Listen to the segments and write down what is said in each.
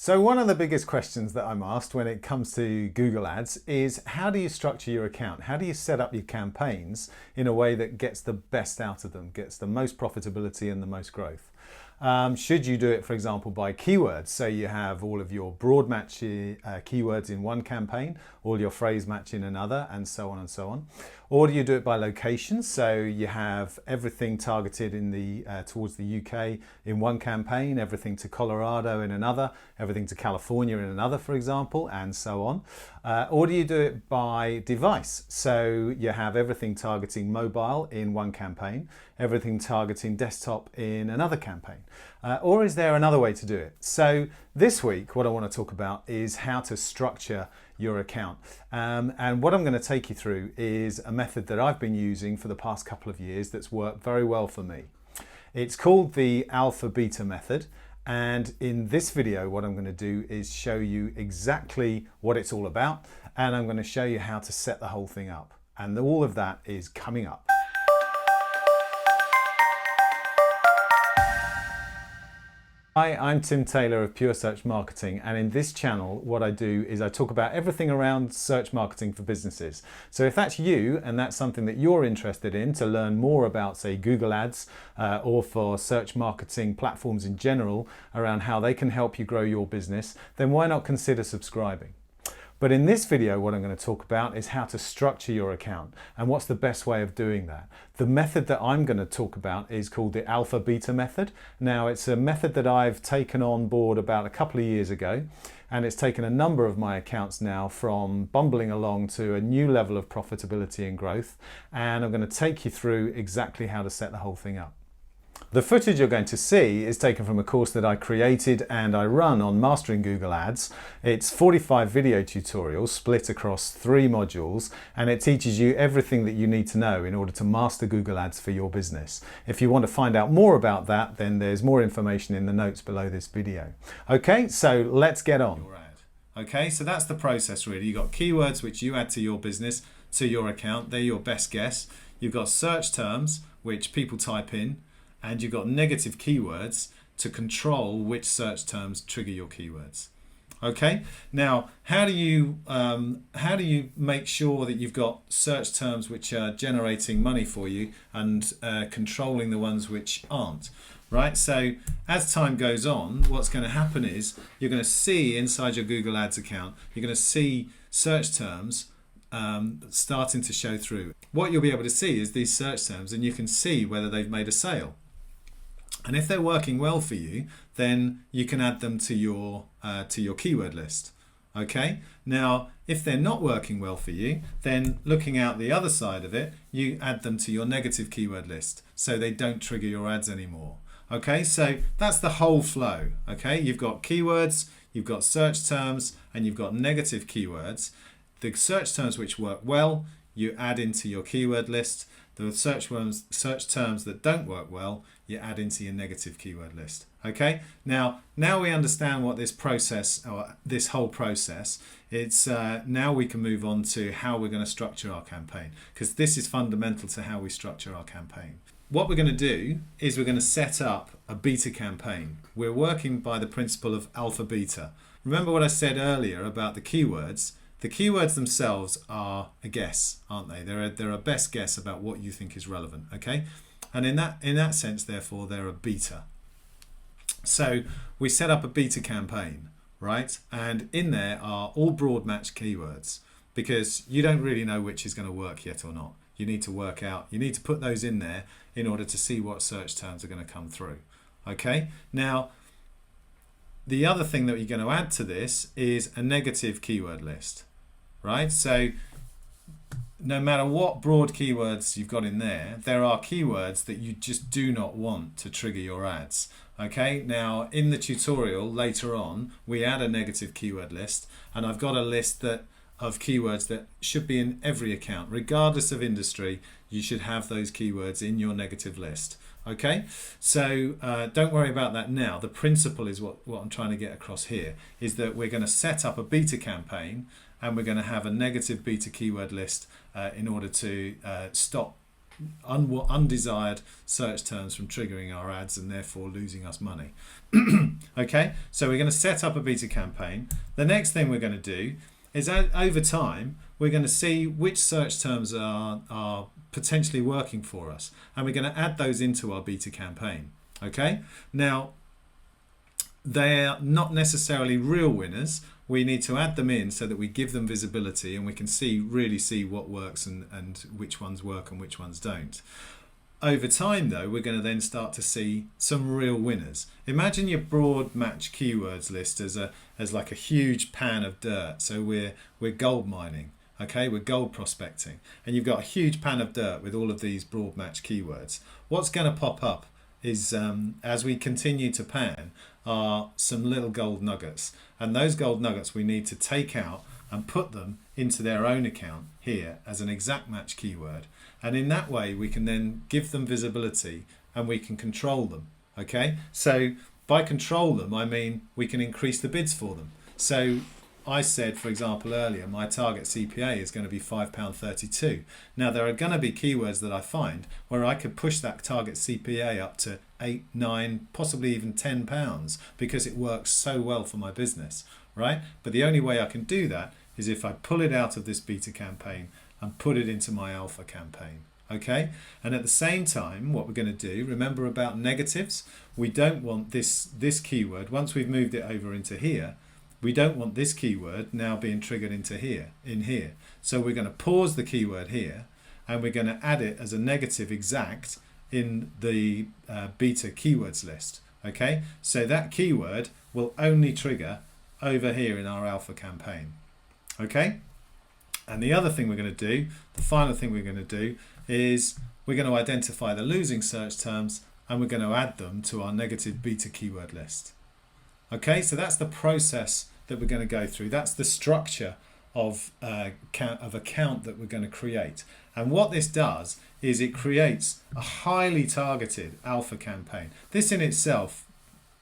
So one of the biggest questions that I'm asked when it comes to Google Ads is how do you structure your account? How do you set up your campaigns in a way that gets the best out of them, gets the most profitability and the most growth? Should you do it, for example, by keywords? So you have all of your broad match keywords in one campaign, all your phrase match in another, and so on and so on. Or do you do it by location? So you have everything targeted in towards the UK in one campaign, everything to Colorado in another, everything to California in another, for example, and so on. Or do you do it by device? So you have everything targeting mobile in one campaign, everything targeting desktop in another campaign. Or is there another way to do it? So this week, what I want to talk about is how to structure your account. And what I'm going to take you through is a method that I've been using for the past couple of years that's worked very well for me. It's called the alpha beta method. And in this video, what I'm going to do is show you exactly what it's all about. And I'm going to show you how to set the whole thing up. And all of that is coming up. Hi, I'm Tim Taylor of Pure Search Marketing, and in this channel what I do is I talk about everything around search marketing for businesses. So if that's you and that's something that you're interested in to learn more about, say, Google Ads or for search marketing platforms in general around how they can help you grow your business, then why not consider subscribing? But in this video, what I'm going to talk about is how to structure your account and what's the best way of doing that. The method that I'm going to talk about is called the alpha beta method. Now, it's a method that I've taken on board about a couple of years ago, and it's taken a number of my accounts now from bumbling along to a new level of profitability and growth. And I'm going to take you through exactly how to set the whole thing up. The footage you're going to see is taken from a course that I created and I run on Mastering Google Ads. It's 45 video tutorials split across 3 modules, and it teaches you everything that you need to know in order to master Google Ads for your business. If you want to find out more about that, then there's more information in the notes below this video. Okay, so let's get on. Okay, so that's the process really. You've got keywords which you add to your business, to your account. They're your best guess. You've got search terms which people type in, and you've got negative keywords to control which search terms trigger your keywords. Okay, now how do you make sure that you've got search terms which are generating money for you and controlling the ones which aren't? Right, so as time goes on, what's going to happen is you're going to see inside your Google Ads account, you're going to see search terms starting to show through. What you'll be able to see is these search terms, and you can see whether they've made a sale. And if they're working well for you, then you can add them to your keyword list. Okay. Now, if they're not working well for you, then looking out the other side of it, you add them to your negative keyword list, so they don't trigger your ads anymore. Okay. So that's the whole flow. Okay. You've got keywords, you've got search terms, and you've got negative keywords. The search terms which work well, you add into your keyword list. The search terms that don't work well, you add into your negative keyword list. Okay, now we understand what this process, or this whole process, it's now we can move on to how we're going to structure our campaign, because this is fundamental to how we structure our campaign. What we're going to do is we're going to set up a beta campaign. We're working by the principle of alpha beta. Remember what I said earlier about the keywords? The keywords themselves are a guess, aren't they? They're a best guess about what you think is relevant, okay? And in that sense, therefore, they're a beta. So we set up a beta campaign, right? And in there are all broad match keywords, because you don't really know which is going to work yet or not. You need to work out, you need to put those in there in order to see what search terms are going to come through, okay? Now, the other thing that you're going to add to this is a negative keyword list, right? So no matter what broad keywords you've got in there, there are keywords that you just do not want to trigger your ads. Okay, now in the tutorial later on, we add a negative keyword list, and I've got a list of keywords that should be in every account, regardless of industry. You should have those keywords in your negative list. Okay, so don't worry about that now. The principle is what I'm trying to get across here is that we're going to set up a beta campaign, and we're going to have a negative beta keyword list in order to stop undesired search terms from triggering our ads and therefore losing us money. Okay, so we're going to set up a beta campaign. The next thing we're going to do is over time we're going to see which search terms are potentially working for us, and we're going to add those into our beta campaign. Okay, now they're not necessarily real winners. We need to add them in so that we give them visibility and we can really see what works and which ones work and which ones don't. Over time though, we're going to then start to see some real winners. Imagine your broad match keywords list as like a huge pan of dirt. So we're gold mining, okay? We're gold prospecting, and you've got a huge pan of dirt with all of these broad match keywords. What's going to pop up is as we continue to pan are some little gold nuggets, and those gold nuggets we need to take out and put them into their own account here as an exact match keyword, and in that way we can then give them visibility and we can control them. Okay, so by control them I mean we can increase the bids for them. So I said, for example, earlier, my target CPA is going to be £5.32. Now, there are going to be keywords that I find where I could push that target CPA up to £8, £9, possibly even £10 because it works so well for my business, right? But the only way I can do that is if I pull it out of this beta campaign and put it into my alpha campaign. Okay, and at the same time, what we're going to do, remember about negatives, we don't want this keyword, once we've moved it over into here, we don't want this keyword now being triggered into here, in here. So we're going to pause the keyword here and we're going to add it as a negative exact in the beta keywords list. Okay, so that keyword will only trigger over here in our alpha campaign. Okay, and the other thing we're going to do, the final thing we're going to do is we're going to identify the losing search terms and we're going to add them to our negative beta keyword list. Okay, so that's the process that we're going to go through. That's the structure of account that we're going to create. And what this does is it creates a highly targeted alpha campaign. This in itself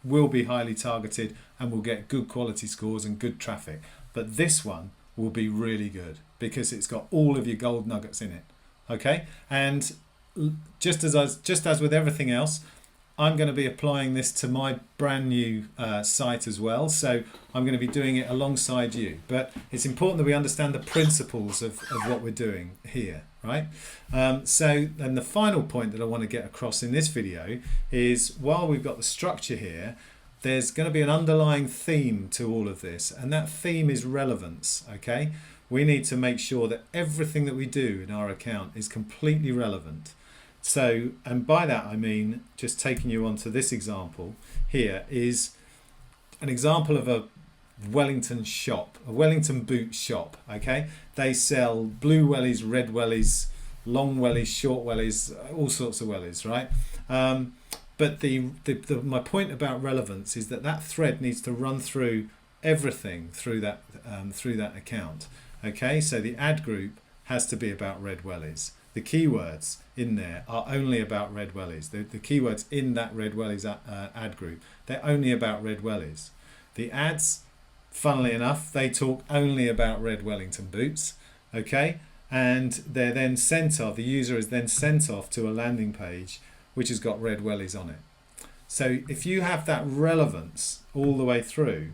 will be highly targeted and will get good quality scores and good traffic. But this one will be really good because it's got all of your gold nuggets in it. Okay, and just as with everything else, I'm going to be applying this to my brand new site as well, so I'm going to be doing it alongside you. But it's important that we understand the principles of what we're doing here, right? So then the final point that I want to get across in this video is, while we've got the structure here, there's going to be an underlying theme to all of this, and that theme is relevance. Okay, we need to make sure that everything that we do in our account is completely relevant. So, and by that I mean, just taking you on to this example here, is an example of a Wellington shop, a Wellington boot shop. Okay, they sell blue wellies, red wellies, long wellies, short wellies, all sorts of wellies, right? But my point about relevance is that thread needs to run through everything through that account. Okay, so the ad group has to be about red wellies. The keywords in there are only about red wellies. The keywords in that red wellies ad group, they're only about red wellies. The ads, funnily enough, they talk only about red Wellington boots. Okay, and they're then sent off. The user is then sent off to a landing page which has got red wellies on it. So if you have that relevance all the way through,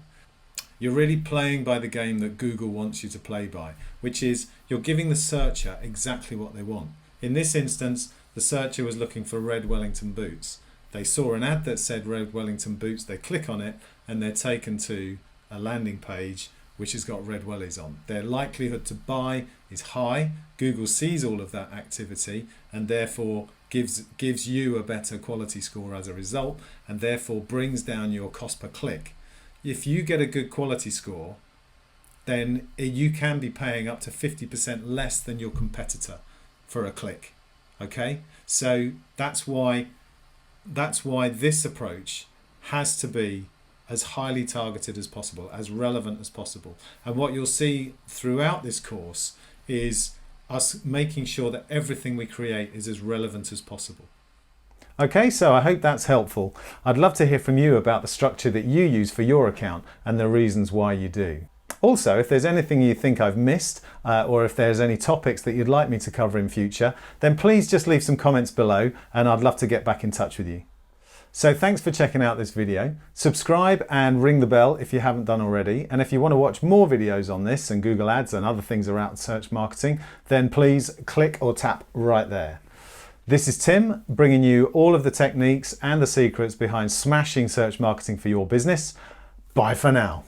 you're really playing by the game that Google wants you to play by, which is you're giving the searcher exactly what they want. In this instance, the searcher was looking for red Wellington boots. They saw an ad that said red Wellington boots, they click on it and they're taken to a landing page which has got red wellies on. Their likelihood to buy is high. Google sees all of that activity and therefore gives you a better quality score as a result, and therefore brings down your cost per click. If you get a good quality score, then you can be paying up to 50% less than your competitor for a click. Okay, so that's why this approach has to be as highly targeted as possible, as relevant as possible. And what you'll see throughout this course is us making sure that everything we create is as relevant as possible. Okay, so I hope that's helpful. I'd love to hear from you about the structure that you use for your account and the reasons why you do. Also, if there's anything you think I've missed, or if there's any topics that you'd like me to cover in future, then please just leave some comments below and I'd love to get back in touch with you. So thanks for checking out this video. Subscribe and ring the bell if you haven't done already. And if you want to watch more videos on this and Google Ads and other things around search marketing, then please click or tap right there. This is Tim, bringing you all of the techniques and the secrets behind smashing search marketing for your business. Bye for now.